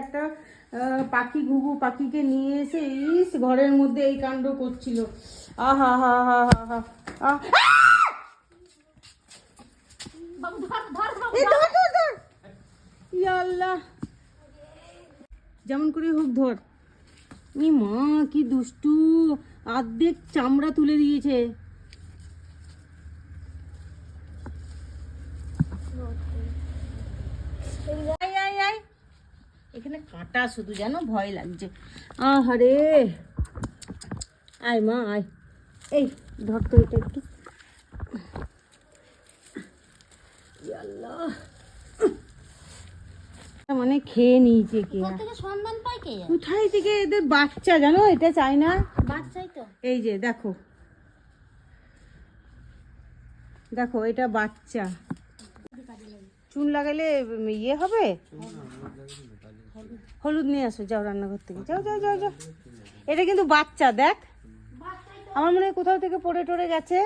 একটা পাখি, ঘুঘু পাখিকে নিয়ে এসে ইস ঘরের মধ্যে এই কাণ্ড করছিল। আহা হা হা হা হা আল্লাহ, যেমন করে হোক ধর। ই মা কি দুষ্টু, অর্ধেক চামড়া তুলে দিয়েছে। এখানে কাঁটা শুধু, যেন ভয় লাগছে। আহারে আয় মা আয়, এই ধর তো এটা একটু। আল্লাহ, মানে খেয়ে নিয়েছে কে, সন্ধান পায় কে, কোথায় থেকে এদের বাচ্চা জানো, এটা চাই না বাচ্চাই তো। এই যে দেখো দেখো, এটা বাচ্চা। চুন লাগাইলে ইয়ে হবে। হলুদ নিয়ে আসো, যাও রান্নাঘর থেকে, যাও যাও যাও যাও। এটা কিন্তু বাচ্চা, দেখ আমার মনে হয় কোথাও থেকে পড়ে টরে গেছে।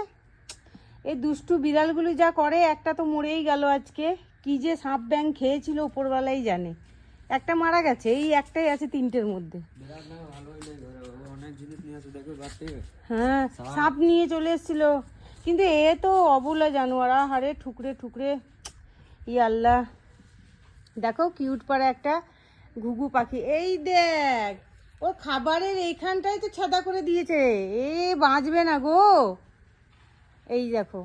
এই দুষ্টু বিড়ালগুলো যা করে, একটা তো মরেই গেল আজকে। কি যে সাপ ব্যাং খেয়েছিল উপরওয়ালাই জানে। একটা মারা গেছে, এই একটাই আছে তিনটের মধ্যে। হ্যাঁ, সাপ নিয়ে চলে এসেছিল, কিন্তু এ তো অবলা জানোয়ার। হারে ঠুকরে ঠুকরে, ই আল্লাহ। দেখো কিউট পাড়া একটা ঘুঘু পাখি, এই দেখ ও খাবারের এইখানটাই তো ছাদা করে দিয়েছে। এ বাঁচবে না গো। এই দেখো,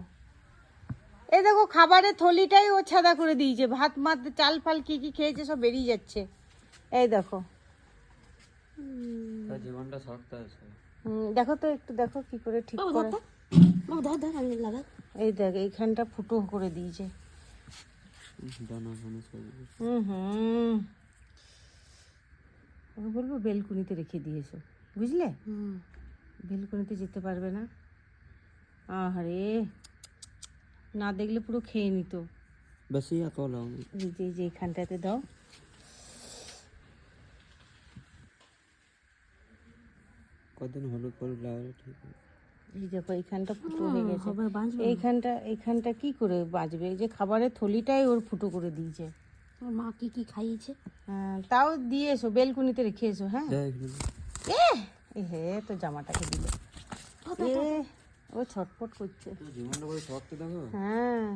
এই দেখো খাবারের থলিটাই ও ছাদা করে দিয়েছে। ভাত মাত চাল ফাল কি কি খেয়েছে সব বেরিয়ে যাচ্ছে। এই দেখো, জীবনটা শক্ত আছে। দেখো তো একটু, দেখো কি করে ঠিক করে। এই দেখ এইখানটা ফুটো করে দিয়েছে। ওকে বলবো বেলকুনিতে রেখে দিয়েছো, বুঝলে? বেলকুনিতে যেতে পারবে না। আহারে, না দেখলে পুরো খেয়ে নিত। বেশি এই যে এইখানটাতে দাও। কদিন হলুদ হলুদ লাগে, ঠিক আছে। এই দেখো এইখানটা ফুটো হয়ে গেছে। এইখানটা কি করে বাঁচবে? এই যে খাবারের থলিটাই ওর ফুটো করে দিয়েছে। মা কি কি খাইয়েছে? হ্যাঁ, তাও দিয়ে এসো, বেলকুনিতে রেখে এসো। হ্যাঁ, এ হে তো জামাটাকে দিল। ও ছটফট করছে। জীবনটা বড় শক্ত দেখো। হ্যাঁ,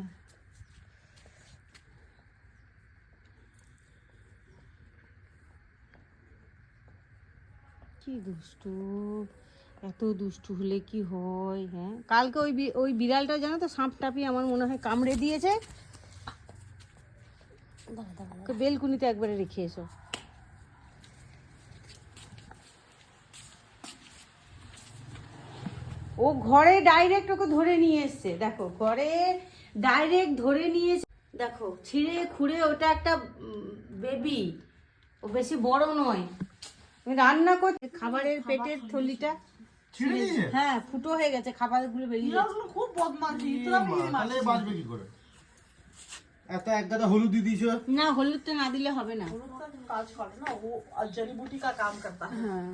কি দুষ্টু, এত দুষ্টু হলে কি হয়? হ্যাঁ, কালকে ওই বিড়ালটা জানো তো সাপ টাপি আমার মনে হয় কামড়ে দিয়েছে। বেলকুনিতে একবারে রেখে এসো। ও ঘরে ডাইরেক্ট ওকে ধরে নিয়ে এসছে। দেখো ঘরে ডাইরেক্ট ধরে নিয়ে এসে, দেখো ছিঁড়ে খুঁড়ে, ওটা একটা বেবি, ও বেশি বড় নয়। রান্না করতে খাবারের পেটের থলিটা, হ্যাঁ ফুটো হয়ে গেছে, খাবারগুলো বেরিয়ে গেছে। খুব বদমাশি, তাহলে বাঁচবে কি করে? এত এক গাদা হলুদ দিয়ে দিয়েছো। না, হলুদটা না দিলে হবে না। কাজ করে না ও, জড়িবুটি কা কাম করতা है। হ্যাঁ,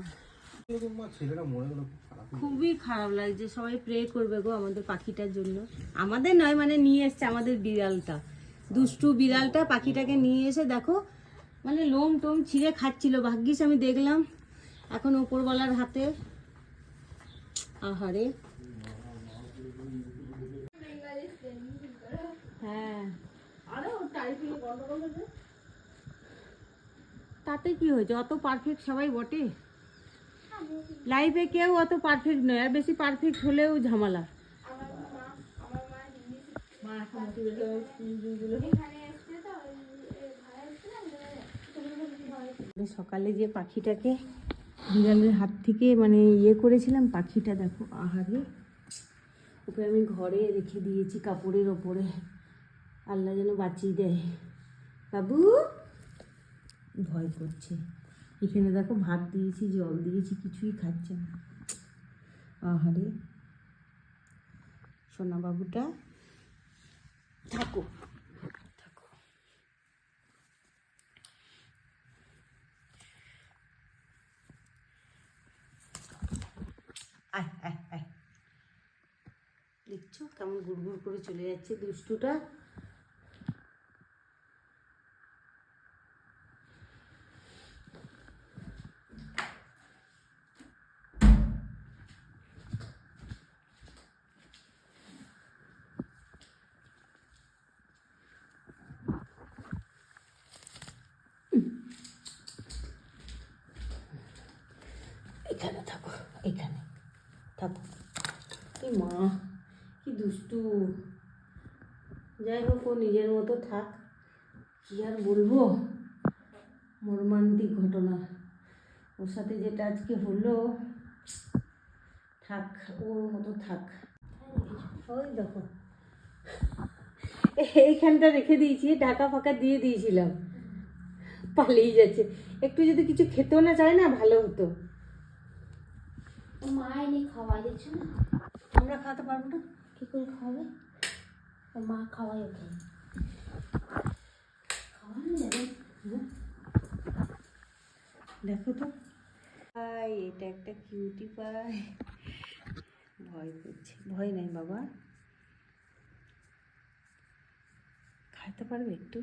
ছেলেটা মরে গেল, খুবই খারাপ লাগছে। সবাই প্রে করবে গো আমাদের পাখিটার জন্য। আমাদের নয়, মানে নিয়ে এসছে আমাদের বিড়ালটা, দুষ্টু বিড়ালটা পাখিটাকে নিয়ে এসে দেখো মানে লোম টোম ছিঁড়ে খাচ্ছিল। ভাগ্যিস আমি দেখলাম, এখন উপরওয়ালার হাতে। আহারে, হ্যাঁ তাতে কি হয়েছে? অত পারফেক্ট সবাই বটে লাইফে, কেউ অত পারফেক্ট নয়। আর বেশি পারফেক্ট হলেও ঝামেলা। সকালে যে পাখিটাকে বিড়ালের হাত থেকে মানে ইয়ে করেছিলাম, পাখিটা দেখো। আহারে, ওকে আমি ঘরে রেখে দিয়েছি কাপড়ের ওপরে। আল্লাহ যেন বাঁচিয়ে দেয়। বাবু ভয় করছে। এখানে দেখো ভাত দিয়েছি, জল দিয়েছি, কিছুই খাচ্ছে না। আহারে, সোনা বাবুটা, থাকো থাকো। আয় আয় আয়, দেখছো কেমন গুড়গুড় করে চলে যাচ্ছে দুষ্টুটা। দুষ্টু। যাই হোক, ও নিজের মতো থাক, কি আর বলবো। মর্মান্তিক ঘটনা ওর সাথে যেটা আজকে হলো, থাক, ওর মতো থাক। ওই দেখো, এইখানটা রেখে দিয়েছি, ঢাকা ফাঁকা দিয়ে দিয়েছিলাম, পালিয়ে যাচ্ছে। একটু যদি কিছু খেতেও না চায় না, ভালো হতো। ও মা এনে খাওয়াই দিচ্ছে না, আমরা খাওয়াতে পারবো না। কি করে খাওয়াবে? ও মা খাওয়াই ওকে, খাওয়ানো যাবে? দেখো তো, পাই, এটা একটা কিউটি পাই। ভয় করছে। ভয় নাই বাবা, খাইতে পারবে একটু।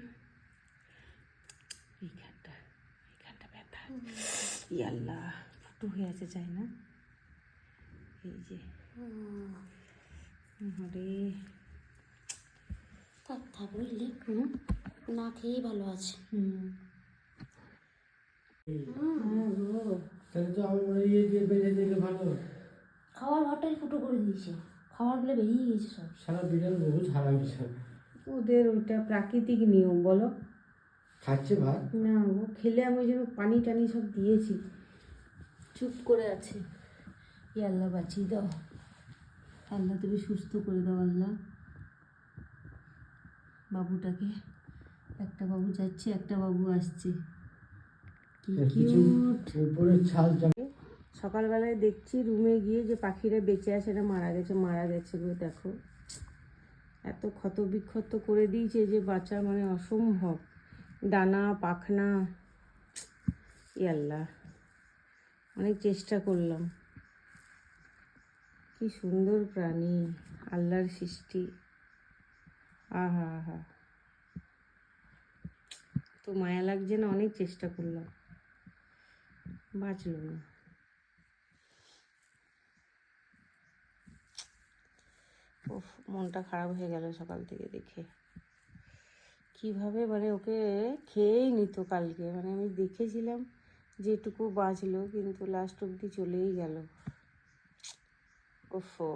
এইখানটা ব্যথা। ইয়াল্লা, ফুটো হয়ে আছে, চাই না। এই যে আরে, থাক থাক বুঝলি, হুম না খেয়েই ভালো আছে। হুম। হ্যাঁ গো, তাহলে তো আমার মনে হয় দিয়ে বেঁধে দিলে ভালো। খাওয়ার ঘরটাই ফুটো করে দিয়েছে, খাওয়ারগুলো বেরিয়ে গেছে সব। সারা বিড়াল বহুত হারাম বিড়াল। ওদের ওটা প্রাকৃতিক নিয়ম বলো। খাচ্ছে ভাত? না, ও খেলে আমি ওই জন্য পানি টানি সব দিয়েছি, চুপ করে আছে। ই আল্লাহ বাঁচিয়ে দাও, আল্লাহ তুমি সুস্থ করে দাও আল্লাহ বাবুটাকে। একটা বাবু যাচ্ছে, একটা বাবু আসছে, কি কিউট। উপরের ছাল সকালবেলায় দেখছি রুমে গিয়ে যে পাখিরা বেঁচে আছে, এটা মারা গেছে গো। দেখো, এত ক্ষত বিক্ষত করে দিয়েছে যে বাঁচা মানে অসম্ভব। ডানা পাখনা, ই আল্লাহ, অনেক চেষ্টা করলাম। কি সুন্দর প্রাণী, আল্লাহর সৃষ্টি। আহা আহা, তো মায়া লাগছে না, অনেক চেষ্টা করলাম, বাঁচলো না। উফ, মনটা খারাপ হয়ে গেল সকাল থেকে দেখে। কিভাবে মানে ওকে খেয়েই নিত কালকে, মানে আমি দেখেছিলাম যেটুকু বাঁচলো, কিন্তু লাস্ট অবধি চলেই গেল। ওফো।